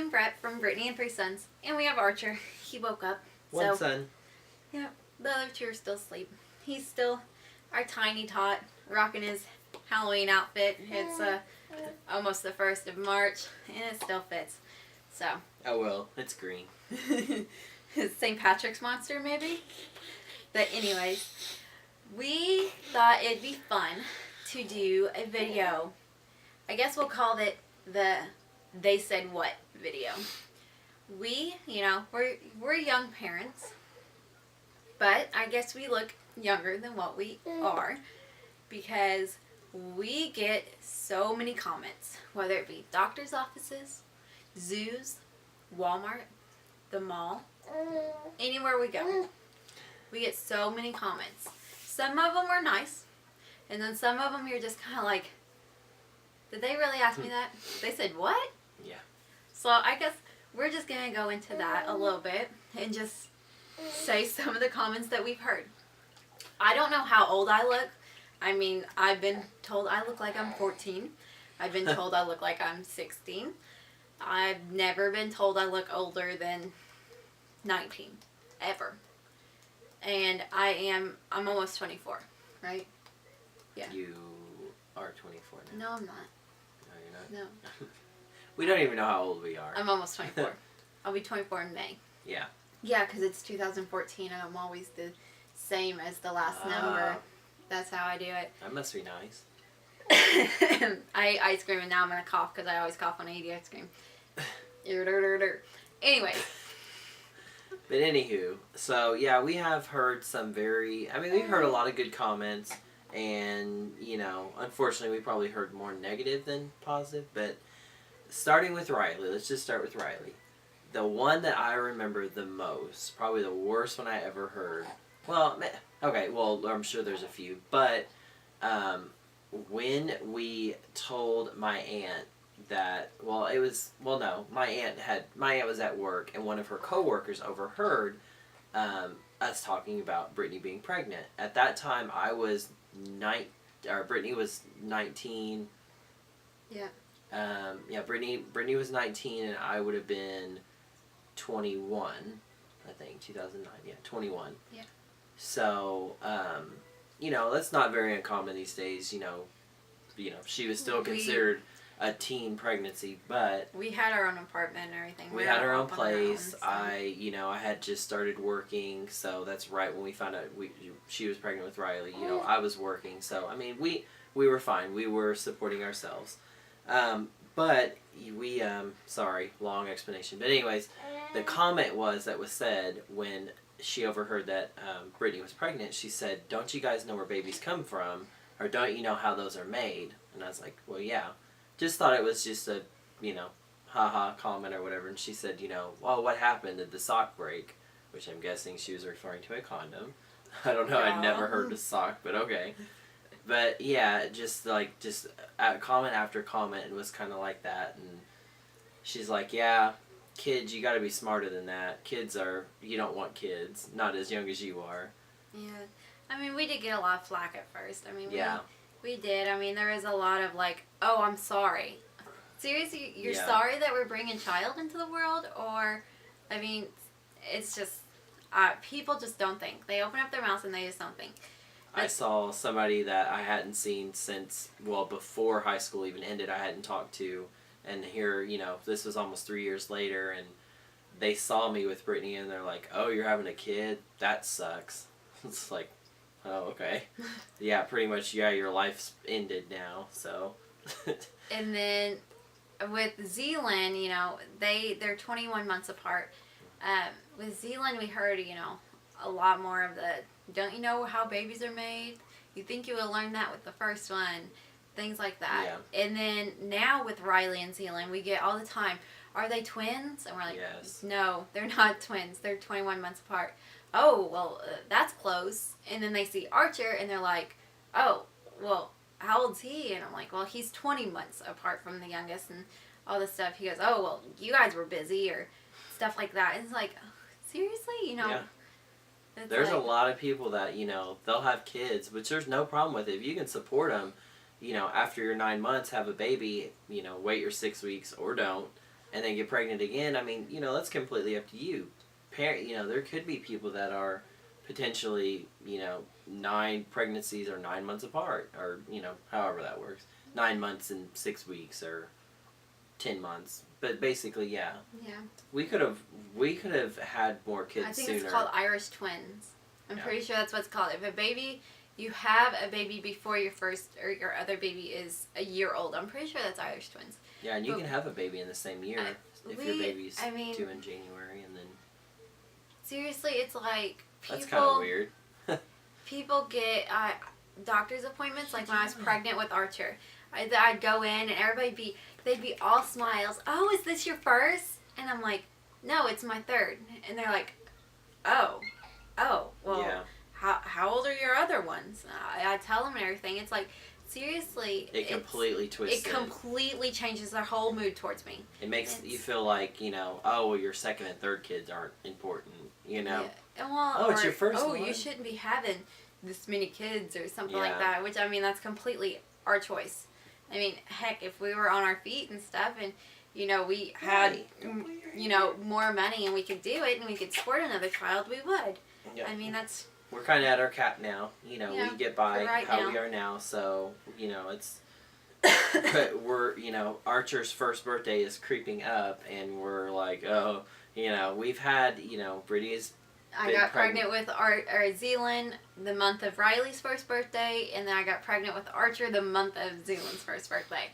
and Brett from Brittany and Three Sons, and we have Archer. He woke up. One son. Yeah, the other two are still asleep. He's still our tiny tot, rocking his Halloween outfit. It's almost the 1st of March, and it still fits. So. Oh well, it's green. St. Patrick's monster, maybe? But anyways, we thought it'd be fun to do a video. I guess we'll call it the They Said What video. We, we're young parents, but I guess we look younger than what we are because we get so many comments, whether it be doctor's offices, zoos, Walmart, the mall, anywhere we go. We get so many comments. Some of them are nice, and then some of them you're just kind of like, did they really ask me that? They said what? Yeah. So I guess we're just going to go into that a little bit and just say some of the comments that we've heard. I don't know how old I look. I mean, I've been told I look like I'm 14. I've been told I look like I'm 16. I've never been told I look older than 19, ever. And I'm almost 24, right? Yeah. You are 24 now. No, I'm not. No, you're not? No. We don't even know how old we are. I'm almost 24. I'll be 24 in May. Yeah. Yeah, because it's 2014 and I'm always the same as the last number. That's how I do it. That must be nice. I ice cream and now I'm going to cough because I always cough when I eat ice cream. Anyway. But anywho, so yeah, we have heard some we've heard a lot of good comments, and, unfortunately we probably heard more negative than positive, but starting with Riley, let's just start with Riley. The one that I remember the most, probably the worst one I ever heard, I'm sure there's a few, but when we told my aunt that, my aunt was at work, and one of her coworkers overheard us talking about Brittany being pregnant. At that time, Brittany was 19. Yeah. Brittany was 19, and I would have been 21, I think, 2009. Yeah, 21. Yeah. So, that's not very uncommon these days. She was still considered a teen pregnancy, but we had our own apartment and everything. We had our own place. I had just started working, so that's right when we found out she was pregnant with Riley. I was working, so we were fine. We were supporting ourselves. But we sorry, long explanation. But anyways, the comment that was said when she overheard that Brittany was pregnant. She said, "Don't you guys know where babies come from, or don't you know how those are made?" And I was like, "Well, yeah." Just thought it was just a, haha comment or whatever. And she said, "Well, what happened? Did the sock break?" Which I'm guessing she was referring to a condom. I don't know. I'd never heard of sock, but okay. But yeah, just comment after comment, and was kind of like that. And she's like, "Yeah, kids, you got to be smarter than that. You don't want kids, not as young as you are." Yeah, we did get a lot of flack at first. Yeah. We did. There is a lot of "Oh, I'm sorry." Seriously, you're Yeah. sorry that we're bringing a child into the world? Or, it's just, people just don't think. They open up their mouths and they just don't think. I saw somebody that I hadn't seen since, before high school even ended, I hadn't talked to. And here, this was almost 3 years later, and they saw me with Brittany and they're like, "Oh, you're having a kid? That sucks." It's like, oh, okay. Yeah, pretty much, your life's ended now, so. And then with Zealand, they're 21 months apart. With Zealand, we heard, a lot more of the, "Don't you know how babies are made? You think you would learn that with the first one?" Things like that. Yeah. And then now with Riley and Zealand, we get all the time, "Are they twins?" And we're like, Yes. "No, they're not twins. They're 21 months apart." "Oh, well, that's close." And then they see Archer and they're like, "Oh, well, how old's he?" And I'm like, "Well, he's 20 months apart from the youngest," and all this stuff. He goes, "Oh, well, you guys were busy," or stuff like that. And it's like, seriously? Yeah. There's a lot of people that, they'll have kids, which there's no problem with it. If you can support them, after your 9 months, have a baby, wait your 6 weeks or don't. and then get pregnant again, I mean, you know, that's completely up to you. You know, there could be people that are potentially, you know, 9 pregnancies are 9 months apart, or, you know, however that works. 9 months and 6 weeks, or 10 months. But basically, yeah. Yeah. We could have had more kids I think sooner. it's called Irish twins. I'm Yeah. pretty sure that's what it's called. If you have a baby before your first or your other baby is a year old, I'm pretty sure that's Irish twins. Yeah, and you But can have a baby in the same year if your baby's due in January, and then seriously, it's like that's kind of people weird. people get doctor's appointments. Like when I was pregnant with Archer, I'd go in and they'd be all smiles. Oh, is this your first? And I'm like, no, it's my third. And they're like, oh, well, Yeah. how old are your other ones? I tell them and everything. It's like, seriously, It completely twists it completely changes their whole mood towards me. It makes you feel like, you know, oh, well, your second and third kids aren't important, you know. Yeah. Well, oh, it's your first oh, one. you shouldn't be having this many kids or something Yeah. like that. Which, I mean, that's completely our choice. I mean, heck, if we were on our feet and stuff and, you know, we had, you know, more money and we could do it and we could support another child, we would. Yeah. I mean, that's... We're kind of at our cap now, you know, Yeah, we get by right how now. we are now, so, you know, it's, but we're, you know, Archer's first birthday is creeping up, and we're like, oh, you know, we've had, you know, Brittany's I been got pregnant with Zealand the month of Riley's first birthday, and then I got pregnant with Archer the month of Zealand's first birthday.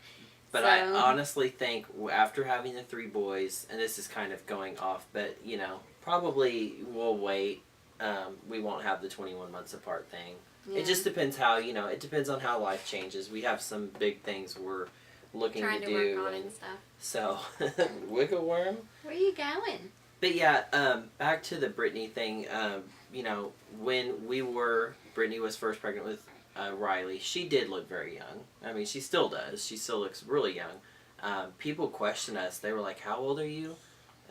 But So- I honestly think after having the 3 boys, and this is kind of going off, but, you know, probably we'll wait. We won't have the 21 months apart thing. Yeah. It just depends how, you know, it depends on how life changes. We have some big things we're looking trying to to do. work on and stuff. So, wiggle worm. Where are you going? But yeah, back to the Brittany thing. You know, when Brittany was first pregnant with Riley, she did look very young. I mean, she still does. She still looks really young. People question us. They were like, "How old are you?"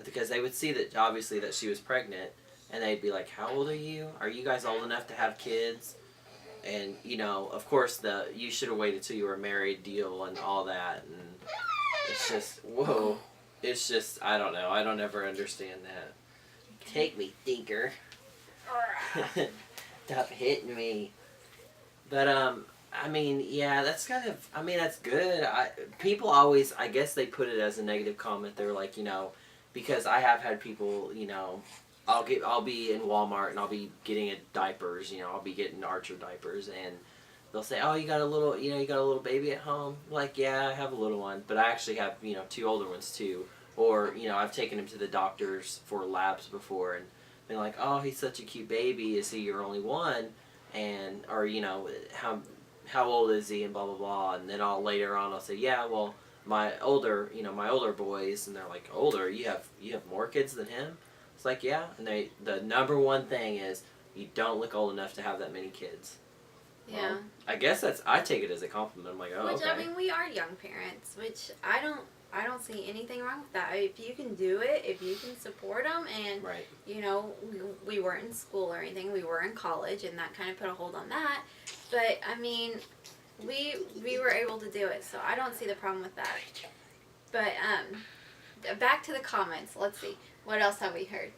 Because they would see that obviously that she was pregnant, and they'd be like, "How old are you? Are you guys old enough to have kids?" And you know, of course, you should have waited till you were married deal and all that, and it's just whoa. It's just, I don't know. I don't ever understand that. Take me, thinker. Stop hitting me. But, I mean, yeah, that's kind of, I mean, that's good. People always, I guess they put it as a negative comment. They're like, you know, because I have had people, you know, I'll be in Walmart and I'll be getting diapers, you know, I'll be getting Archer diapers, and they'll say, oh, you got a little baby at home? I'm like, yeah, I have a little one, but I actually have, you know, 2 older ones too. Or, you know, I've taken him to the doctors for labs before and been like, oh, he's such a cute baby. Is he your only one? And, or, you know, how old is he? And blah, blah, blah. And then later on I'll say, yeah, well, my older boys, and they're like, older? You have more kids than him? It's like, yeah. And the number one thing is you don't look old enough to have that many kids. Yeah. Well, I guess I take it as a compliment. I'm like, oh, Which, okay. I mean, we are young parents, which I don't see anything wrong with that. If you can do it, if you can support them, and, right. you know, we weren't in school or anything, we were in college, and that kind of put a hold on that. But, I mean, we were able to do it, so I don't see the problem with that. But, back to the comments. Let's see. What else have we heard?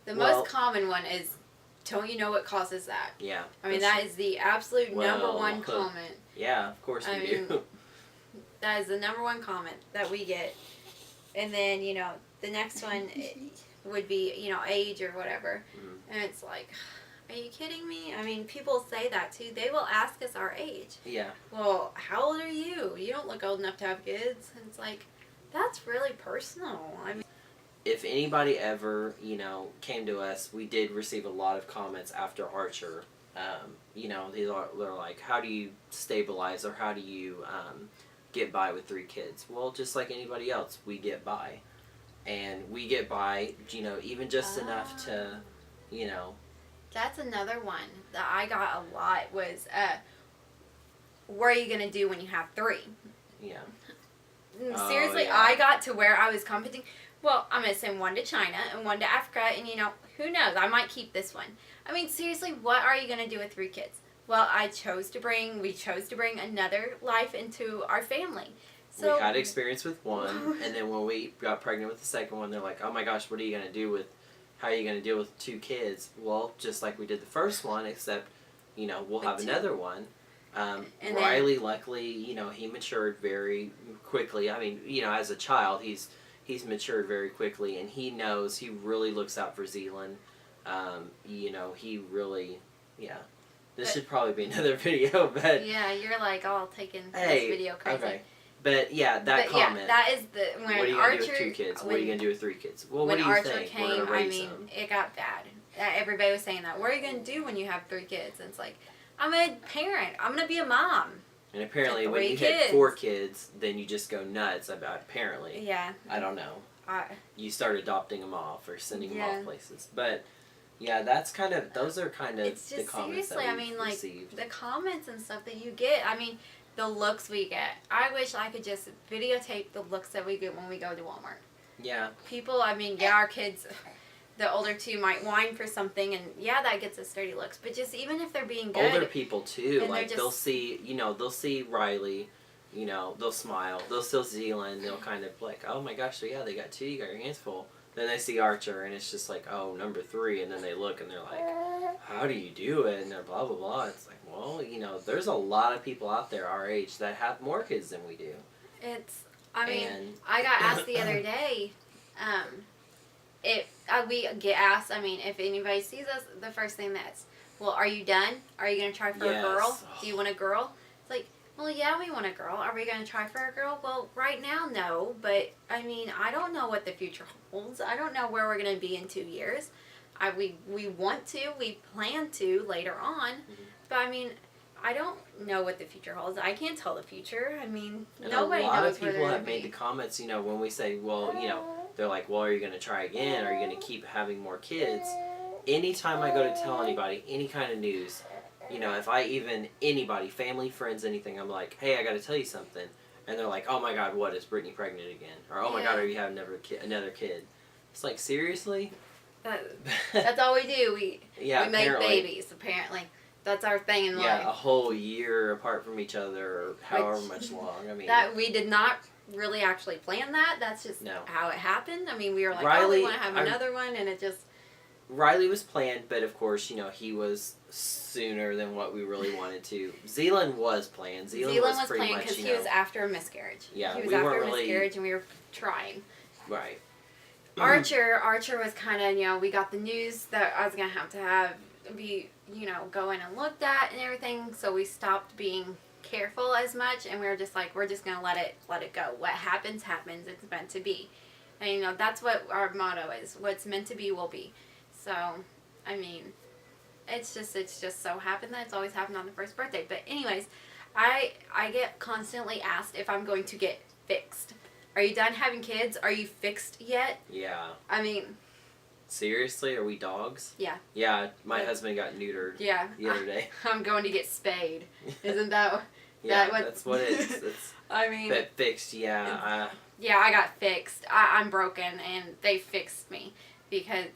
The most common one is, don't you know what causes that? Yeah. I mean, that is the absolute number Well, one comment. Yeah, of course we do. That is the number one comment that we get. And then, you know, the next one would be, you know, age or whatever. Mhm. And it's like, are you kidding me? I mean, people say that too. They will ask us our age. Yeah. Well, how old are you? You don't look old enough to have kids. And it's like, that's really personal. I mean, If anybody ever, you know, came to us, we did receive a lot of comments after Archer. You know, they're like, how do you stabilize, or how do you get by with 3 kids? Well, just like anybody else, we get by. And we get by, you know, even just enough to, you know. that's another one that I got a lot was, what are you going to do when you have 3? Yeah. Seriously, yeah. I got to where I was competing. Well, I'm going to send 1 to China and 1 to Africa, and, you know, who knows? I might keep this one. I mean, seriously, what are you going to do with 3 kids? Well, we chose to bring another life into our family. So we had experience with one, and then when we got pregnant with the second one, they're like, "Oh my gosh, what are you gonna do with? How are you gonna deal with 2 kids?" Well, just like we did the first one, except, we'll With have 2. another one. And Riley, luckily, he matured very quickly. I mean, as a child, he's matured very quickly, and he knows, he really looks out for Zealand. He really, yeah. This should probably be another video, but yeah, you're like all taking hey, this video crazy. okay. But yeah, that But comment. yeah, that is the when what are you Archer gonna do with 2 kids? What are you gonna do with 3 kids? Well, when what do you Archer think? We're came, gonna raise them. it got bad. Everybody was saying that. What are you gonna do when you have 3 kids? And it's like, I'm a parent. I'm gonna be a mom. And apparently, when 3 you kids. hit 4 kids, then you just go nuts about. Apparently, Yeah. I don't know. I, You start adopting them off or sending them Yeah. off places, but yeah, those are kind of it's the just comments seriously. that I we've mean, like received. the comments and stuff that you get. I mean, the looks we get. I wish I could just videotape the looks that we get when we go to Walmart. Yeah, People. I mean, yeah, our kids. The older 2 might whine for something, and yeah, that gets us dirty looks. But just even if they're being good, older people too. And Like they're they'll just- see, they'll see Riley. They'll smile. They'll still see Zealand. They'll kind of like, oh my gosh, so yeah, they got 2. You got your hands full. Then they see Archer, and it's just like, oh, number 3. And then they look, and they're like, how do you do it? And they're blah blah blah. It's like, well, there's a lot of people out there our age that have more kids than we do. it's. I mean, And I got asked the other day. We get asked. I mean, if anybody sees us, the first thing that's, well, are you done? Are you gonna try for Yes. a girl? Do you want a girl? It's like, well, yeah, we want a girl. Are we gonna try for a girl? Well, right now, no. But I mean, I don't know what the future holds. I don't know where we're gonna be in 2 years. We want to. We plan to later on. But I mean, I don't know what the future holds. I can't tell the future. I mean, And nobody a lot knows of where people they're have gonna made the be. comments, when we say, well, they're like, well, are you going to try again? Are you going to keep having more kids? Anytime I go to tell anybody any kind of news, if anybody, family, friends, anything, I'm like, hey, I got to tell you something. And they're like, oh my God, what, is Brittany pregnant again? Or, oh my God, are you having another kid? It's like, seriously? That's all we do. We Yeah, make apparently. babies. Apparently, that's our thing in Yeah, life. a whole year apart from each other, or however Which- much long. I mean, That we did not really actually plan that. That's just No. how it happened. I mean, we were like, oh, Riley, we want to have another one, and it just. Riley was planned, but of course, he was sooner than what we really wanted to. Zealand was planned. Zealand was pretty planned much, because he was after a miscarriage. Yeah, he was we after weren't a really- miscarriage, and we were trying. right. Archer was kind of, we got the news that I was gonna have to be go in and looked at and everything, so we stopped being careful as much, and we were just like, we're just gonna let it go. What happens, happens. It's meant to be, and that's what our motto is. What's meant to be will be. So, I mean, it's just so happened that it's always happened on the first birthday. But anyways, I get constantly asked if I'm going to get fixed. Are you done having kids? Are you fixed yet? Yeah. I mean, Seriously, are we dogs? Yeah. Yeah, my Yeah. husband got neutered yeah. the other day. I'm going to get spayed. Isn't that? Yeah, what- that's what it is. It's I mean, but fixed. Yeah. yeah, I got fixed. I'm broken, and they fixed me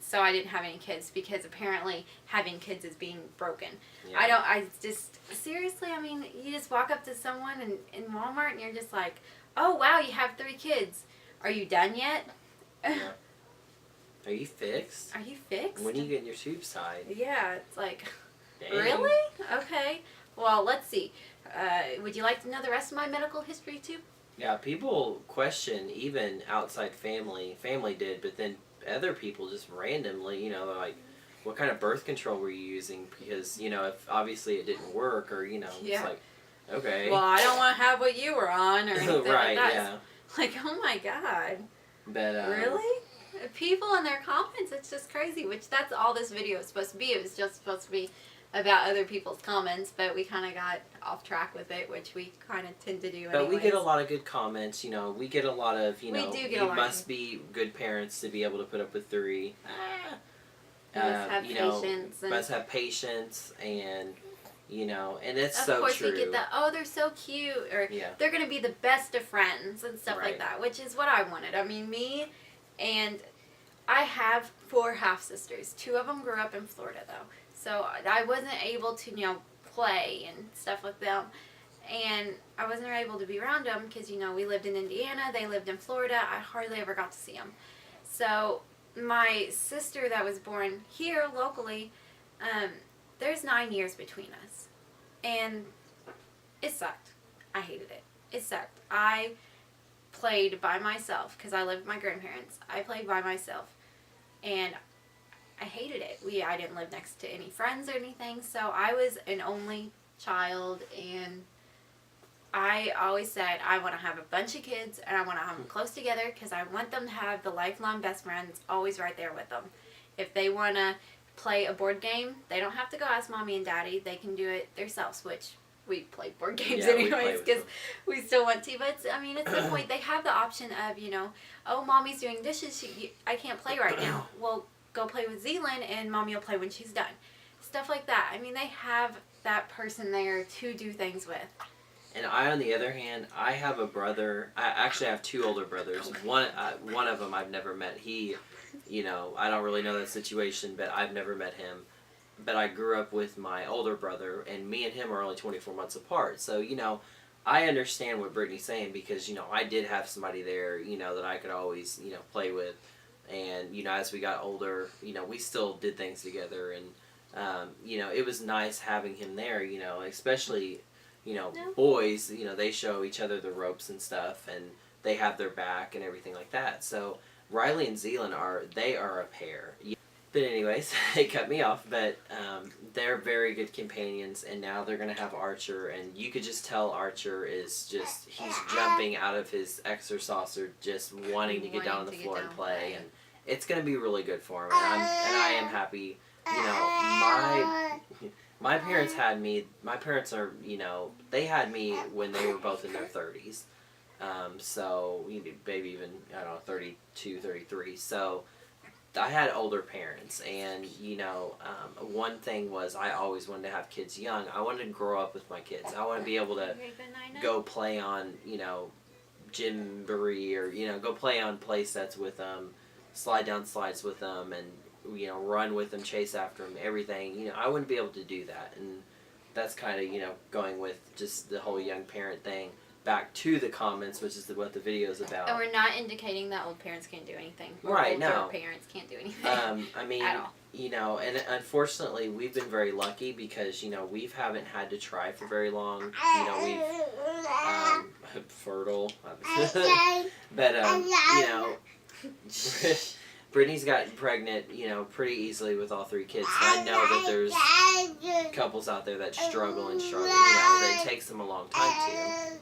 so I didn't have any kids, because apparently having kids is being broken. Yeah. I just seriously. I mean, you just walk up to someone in Walmart, and you're just like, oh wow, you have 3 kids. Are you done yet? Yeah. Are you fixed? Are you fixed? When are you getting your tubes tied? Yeah, it's like, Dang. really? Okay. Well, let's see. Would you like to know the rest of my medical history too? Yeah, people question even outside family. Family did, but then other people just randomly, they're like, what kind of birth control were you using? Because, if obviously it didn't work, or, Yeah. it's like, okay. Well, I don't want to have what you were on or anything right, like that. yeah. Like, oh my God. But, Really? People in their comments, it's just crazy, which that's all this video is supposed to be. It was just supposed to be about other people's comments, but we kind of got off track with it, which we kind of tend to do But we get a anyways. lot of good comments, we get a lot of, We do get a you lot of- must be good parents to be able to put up with 3. You must have patience. And Must have patience, and, and it's of so course true. we get that, oh, they're so cute, or Yeah. they're going to be the best of friends and stuff Right. like that, which is what I wanted. I mean, me and I have 4 half-sisters. 2 of them grew up in Florida, though. So I wasn't able to, play and stuff with them. and I wasn't able to be around them because, you know, we lived in Indiana, they lived in Florida. I hardly ever got to see them. So my sister that was born here locally, there's 9 years between us. And it sucked. I hated it. It sucked. I played by myself because I lived with my grandparents. I played by myself. And I hated it. I didn't live next to any friends or anything, so I was an only child, and I always said I want to have a bunch of kids and I want to have them close together because I want them to have the lifelong best friends always right there with them. If they want to play a board game, they don't have to go ask mommy and daddy. They can do it themselves, which we play board games anyways because we still want to. But I mean, it's the point. They have the option of, you know, oh, mommy's doing dishes. I can't play right now. Well, go play with Zealand and mommy will play when she's done. Stuff like that. I mean, they have that person there to do things with. And I, on the other hand, I have a brother. I actually have two older brothers. One of them I've never met. He, you know, I don't really know that situation, but I've never met him. But I grew up with my older brother, and me and him are only 24 months apart. So, you know, I understand what Brittany's saying because, you know, I did have somebody there, you know, that I could always, you know, play with. And, you know, as we got older, you know, we still did things together. And, you know, it was nice having him there, you know, especially, you know, boys, you know, they show each other the ropes and stuff, and they have their back and everything like that. So Riley and Zealand are a pair. But anyways, it cut me off, but they're very good companions, and now they're going to have Archer, and you could just tell Archer is just, he's jumping out of his exerciser, just wanting to get down on the floor and play, and it's going to be really good for him, and I am happy. You know, my parents had me, my parents are, you know, they had me when they were both in their 30s, so, maybe even, I don't know, 32, 33, so I had older parents, and, you know, one thing was I always wanted to have kids young. I wanted to grow up with my kids. I want to be able to go play on, you know, Gymboree, or, you know, go play on play sets with them, slide down slides with them, and, you know, run with them, chase after them, everything. You know, I wouldn't be able to do that, and that's kind of, you know, going with just the whole young parent thing. Back to the comments, which is what the video is about. And we're not indicating that old parents can't do anything. Right, no. Parents can't do anything. I mean, at all. You know, and unfortunately, we've been very lucky because, you know, we haven't had to try for very long. You know, we've, fertile. But, you know, Brittany's gotten pregnant, you know, pretty easily with all three kids. So I know that there's couples out there that struggle, you know, that it takes them a long time to.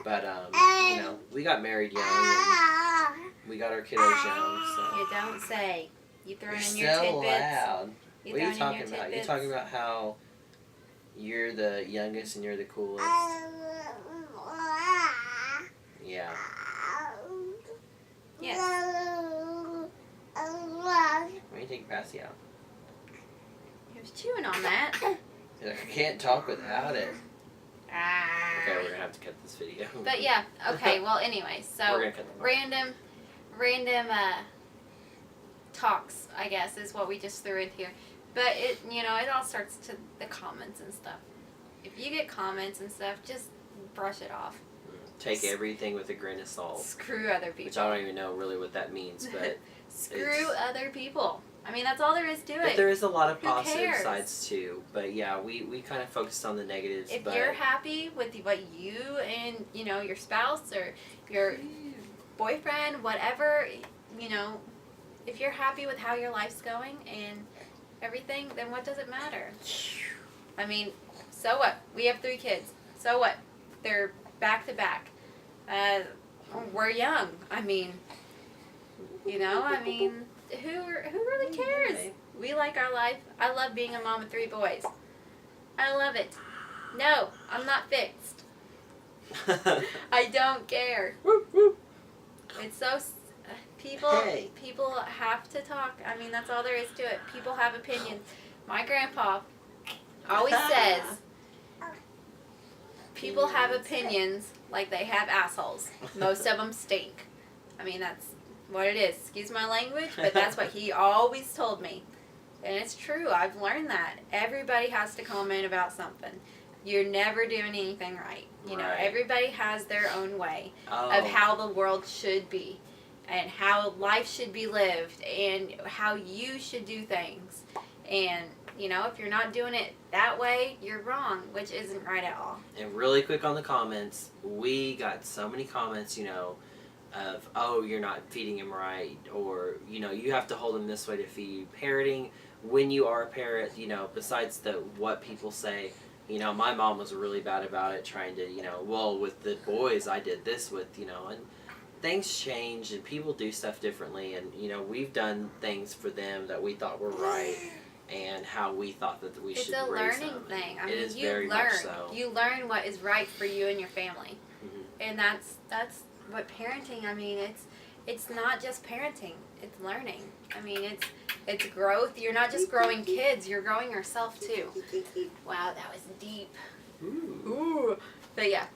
But, you know, we got married young, and we got our kiddos young, so. You don't say. You throwing in your so tidbits. Loud. What are you talking about? You're talking about how you're the youngest and you're the coolest. Yeah. Yes. Why don't you take Passy out? He was chewing on that. I can't talk without it. Ah. Okay, we're gonna have to cut this video. But yeah, okay, well anyway, so we're gonna cut the random talks, I guess, is what we just threw in here. But it, you know, it all starts to the comments and stuff. If you get comments and stuff, just brush it off. Take everything with a grain of salt. Screw other people. Which I don't even know really what that means, but screw other people. I mean, that's all there is to it. But there is a lot of positive sides too. But yeah, we kind of focused on the negatives. If you're happy with what you and, you know, your spouse or your boyfriend, whatever, you know, if you're happy with how your life's going and everything, then what does it matter? I mean, so what? We have 3 kids. So what? They're back to back. We're young. I mean, you know, I mean, who really cares? We like our life. I love being a mom of 3 boys. I love it. No, I'm not fixed. I don't care. It's so people have to talk. I mean, that's all there is to it. People have opinions. My grandpa always says people have opinions like they have assholes. Most of them stink. I mean, that's what it is. Excuse my language, but that's what he always told me. And it's true. I've learned that. Everybody has to comment about something. you're never doing anything right. You know, Right. everybody has their own way Oh. of how the world should be and how life should be lived and how you should do things. And, you know, if you're not doing it that way, you're wrong, which isn't right at all. And really quick on the comments, we got so many comments, you know, of, oh, you're not feeding him right, or, you know, you have to hold him this way to feed. Parroting, when you are a parrot, you know, besides the what people say, you know, my mom was really bad about it, trying to, you know, well, with the boys, I did this with, you know, and things change and people do stuff differently, and, you know, we've done things for them that we thought were right and how we thought that we It's should a raise learning them. thing. I It mean, is you very learn. much so. You learn what is right for you and your family. Mhm. And that's what parenting, I mean, it's not just parenting, it's learning. I mean, it's growth. You're not just growing kids, you're growing yourself too. Wow, that was deep. Ooh. Ooh. But yeah.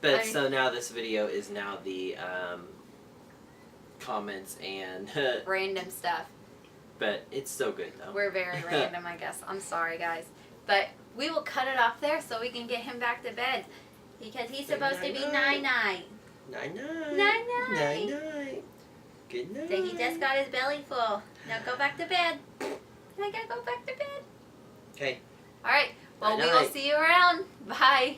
But so now this video is now the comments and Random stuff. but it's still good though. We're very random, I guess. I'm sorry, guys. But we will cut it off there so we can get him back to bed. Because he's Say supposed to be night-night. night-night. Night-night. Night-night. Night-night. Good night. So he just got his belly full. Now go back to bed. I gotta go back to bed. Okay. Alright. Well, we will Night-night. see you around. Bye.